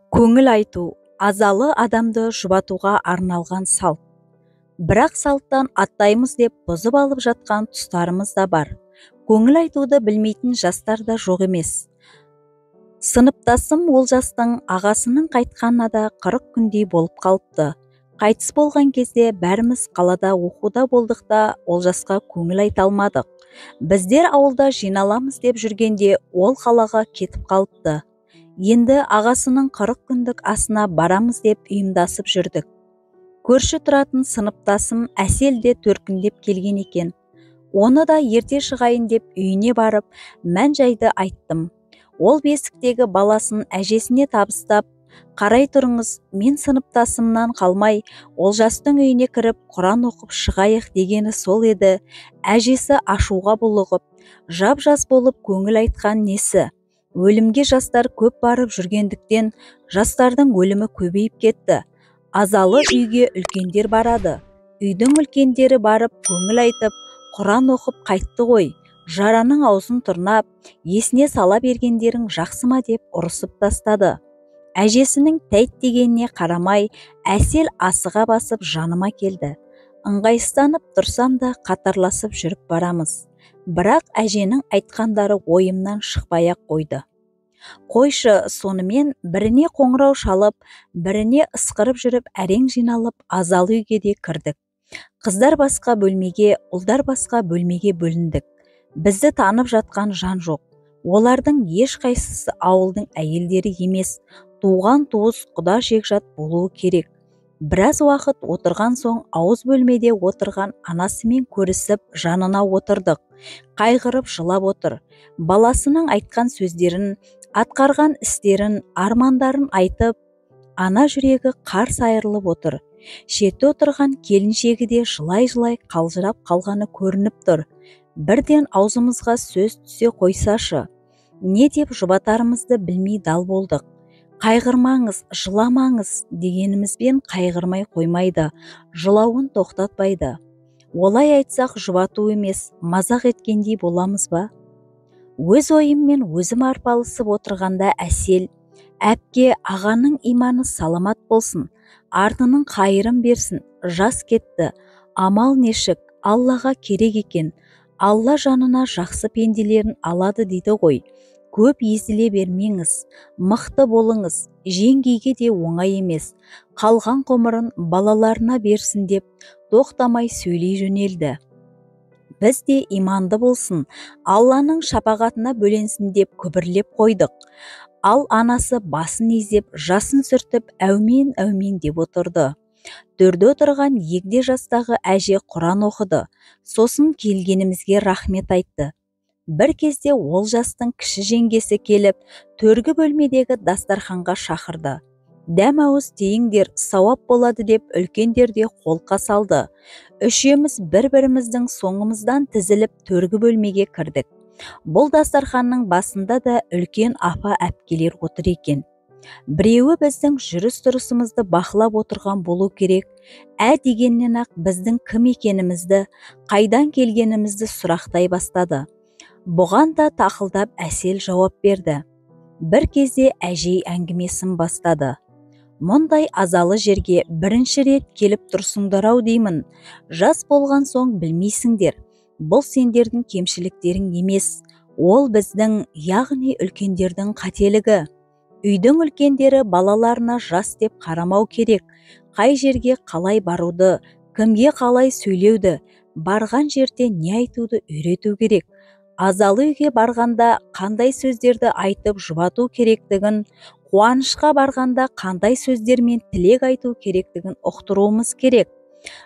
Көңіл айту азалы адамды жұбатуға арналған салт. Бірақ салттан аттаймыз деп бұзып алып жатқан тұстарымыз да бар. Көңіл айтуды білмейтін жастар да жоқ емес. Сыныптасым Олжастың ағасының қайтқанына да 40 күндей болып қалыпты. Қайтыс болған кезде бәріміз қалада оқуда болдық та Олжасқа көңіл айта алмадық. Біздер ауылда жиналамыз деп жүргенде ол қалаға кетіп қалыпты. Енді ағасының 40 күндік асына барамыз деп ұйымдасып жүрдік. Көрші тұратын сыныптасым Әсел де төркіндеп келген екен. Оны да ерте шығайын деп үйіне барып, мән-жайды айттым. Ол бесіктегі баласын әжесіне табыстап, қарай тұрыңыз, мен сыныптасымнан қалмай, Олжастың үйіне кіріп, Құран оқып шығайық дегені сол еді. Әжесі ашуға булығып, жап-жас болып көңіл айтқан несі? Өлімге жастар көп барып жүргендіктен жастардың өлімі көбейіп кетті. Азалы үйге үлкендер барады. Үйдің үлкендері барып көңіл айтып, Құран оқып қайтты ғой. Жараның аузын тұрнап, есіне сала бергендерің жақсы ма деп ұрысып тастады. Әжесінің тәйт дегеніне қарамай, Әсел асыға басып жаныма келді. Ыңғайстанып тұрсам да қатарласып жүріп барамыз. Бірақ әженің айтқандары ойымнан шықпай-ақ қойды. Қойшы, сонымен біріне қоңырау шалып, біріне ысқырып жүріп әрең жиналып азалы үйге де кірдік. Қыздар басқа бөлмеге, ұлдар басқа бөлмеге бөліндік. Бізді танып жатқан жан жоқ. Олардың ешқайсысы ауылдың әйелдері емес, туған туыс құда жекжат болуы керек. Біраз уақыт отырған соң ауыз бөлмеде отырған анасымен көрісіп жанына отырдық. Қайғырып жылап отыр. Баласының айтқан сөздерін, атқарған істерін, армандарын айтып, ана жүрегі қарс айырылып отыр. Шетте отырған келіншегі де жылай-жылай қалжырап қалғаны көрініп тұр. Бірден аузымызға сөз түсе қойсашы. Не деп жұбатарымызды білмей дал болдық. Қайғырмаңыз, жыламаңыз дегенімізбен қайғырмай қоймайды, жылауын тоқтатпайды. Олай айтсақ жұбату емес, мазақ еткендей боламыз ба? Өз ойыммен өзім арпалысып отырғанда Әсел, әпке, ағаның иманы саламат болсын, артының қайырын берсін, жас кетті, амал нешік, Аллаға керек екен, Алла жанына жақсы пенделерін алады дейді ғой. Көп езіле бермеңіз, мықты болыңыз, жеңгейге де оңай емес, қалған ғұмырын балаларына берсін деп тоқтамай сөйлей жөнелді. Біз де иманды болсын, Алланың шапағатына бөленсін деп күбірлеп қойдық. Ал анасы басын изеп, жасын сүртіп, әумин, әумин деп отырды. Төрде отырған егде жастағы әже Құран оқыды. Сосын келгенімізге рахмет айтты. Бір кезде Олжастың кіші жеңгесі келіп, төргі бөлмедегі дастарханға шақырды. Дәм ауыз тиіңдер, сауап болады деп үлкендер де қолқа салды. Үшеуміз бір-біріміздің соңымыздан тізіліп төргі бөлмеге кірдік. Бұл дастарханның басында да үлкен апа әпкелер отыр екен. Біреуі біздің жүріс-тұрысымызды бақылап отырған болу керек. Дегеннен ақ біздің кім екенімізді, қайдан келгенімізді сұрақтай бастады. Бұған да тақылдап Әсел жауап берді. Бір кезде әжей әңгімесін бастады. Мұндай азалы жерге бірінші рет келіп тұрсыңдар-ау деймін. Жас болған соң білмейсіңдер. Бұл сендердің кемшіліктерің емес. Ол біздің, яғни үлкендердің қателігі. Үйдің үлкендері балаларына жас деп қарамау керек. Қай жерге қалай баруды, кімге қалай сөйлеуді, барған жерде не айтуды үйрету керек. Азалы үйге барғанда қандай сөздерді айтып жұбату керектігін, қуанышқа барғанда қандай сөздермен тілек айту керектігін ұқтыруымыз керек.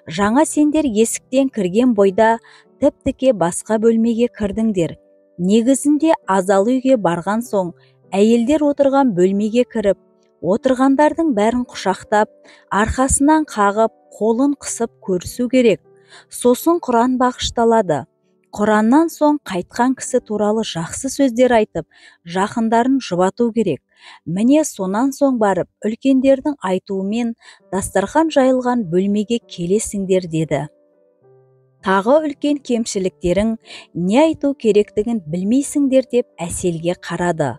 Жаңа сендер есіктен кірген бойда тіп-тіке басқа бөлмеге кірдіңдер. Негізінде азалы үйге барған соң, әйелдер отырған бөлмеге кіріп, отырғандардың бәрін құшақтап, арқасынан қағып, қолын қысып көрісу керек. Сосын Құран бағышталады. Құраннан соң қайтқан кісі туралы жақсы сөздер айтып, жақындарын жұбату керек. Міне сонан соң барып, үлкендердің айтуымен дастархан жайылған бөлмеге келесіңдер деді. Тағы үлкен кемшіліктерің, не айту керектігін білмейсіңдер деп Әселге қарады.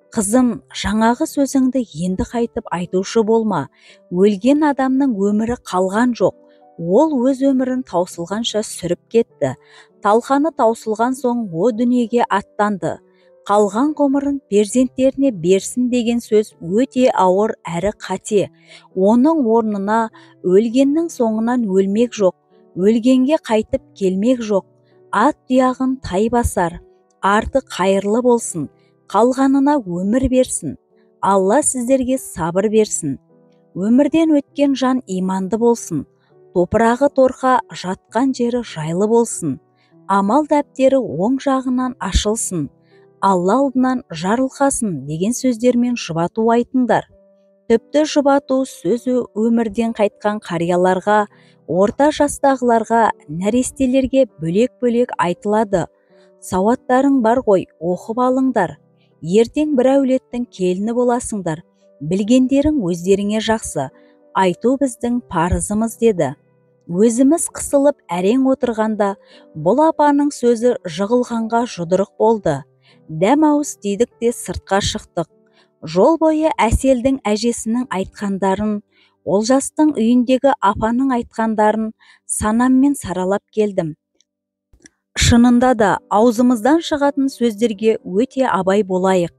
Қызым, жаңағы сөзіңді енді қайтып айтушы болма. Өлген адамның өмірі қалған жоқ. Ол өз өмірін таусылғанша сүріп кетті. Талқаны таусылған соң о дүниеге аттанды. Қалған ғұмырын перзенттеріне берсін деген сөз өте ауыр әрі қате. Оның орнына өлгеннің соңынан өлмек жоқ. Өлгенге қайтып келмек жоқ. Ат тұяғын тай басар. Арты қайырлы болсын. Қалғанына өмір берсін. Алла сіздерге сабыр берсін. Өмірден өткен жан иманды болсын. Топырағы торқа, жатқан жері жайлы болсын. Амал дәптері оң жағынан ашылсын. Алла алдынан жарылқасын деген сөздермен жұбату айтыңдар. Тіпті жұбату сөзі өмірден қайтқан қарияларға, орта жастағыларға, нәрестелерге бөлек-бөлек айтылады. Сауаттарың бар ғой, оқып алыңдар. Ертең бір әулеттің келіні боласыңдар. Білгендерің өздеріңе жақсы. Айту біздің парызымыз деді. Өзіміз қысылып әрең отырғанда, бұл апаның сөзі жығылғанға жұдырық болды. Дәм ауыз тидік те сыртқа шықтық. Жол бойы Әселдің әжесінің айтқандарын, Олжастың үйіндегі апаның айтқандарын санаммен саралап келдім. Шынында да аузымыздан шығатын сөздерге өте абай болайық.